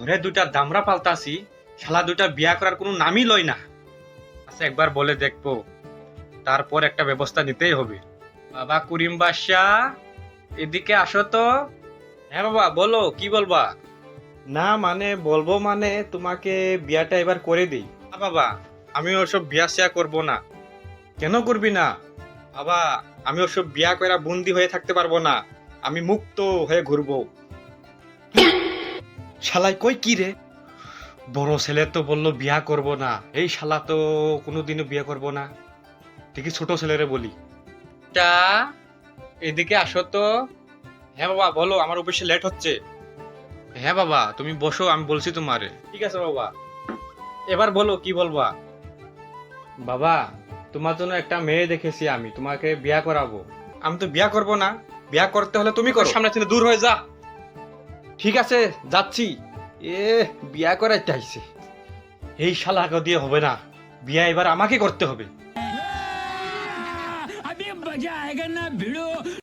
ঘরে দুইটা দামরা পালতাছি, শালা দুইটা বিয়া করার কোনো নামই লয় না। আচ্ছা একবার বলে দেখবো, তারপর একটা ব্যবস্থা নিতেই হবে। বাবা করিম বাদশা, এদিকে আসো তো। হ্যাঁ বাবা বলো, কি বলবা? না মানে বলবো মানে তোমাকে বিয়াটা এবার করে দিই। না বাবা, আমি ওসব বিয়া শিয়া করবো না। কেন করবি না? বাবা, আমি ওসব বিয়া কইরা বন্দি হয়ে থাকতে পারবো না। আমি মুক্ত হয়ে ঘুরবো। শালাই কই কি রে? বড় ছেলে তো বললো বিয়া করব না, এই শালা তো কোনোদিনও বিয়ে করব না। দেখি ছোট ছেলেরে বলি, টা এদিকে আসো তো। হ্যাঁ বাবা বলো, আমার অফিসে লেট হচ্ছে। হ্যাঁ বাবা তুমি বসো, আমি বলছি তোমারে। ঠিক আছে বাবা, এবার বলো কি বলবা। বাবা, তোমার জন্য একটা মেয়ে দেখেছি, আমি তোমাকে বিয়া করাবো। আমি তো বিয়া করব না, বিয়া করতে হলে তুমি করো। সামনে থেকে দূর হয়ে যা। ঠিক আছে যাচ্ছি। এ বিয়া করাইতে আইছে, এই শালাকে দিয়ে হবে না, বিয়া এবার আমাকে করতে হবে। अभी मजा आएगा ना भिड़ो।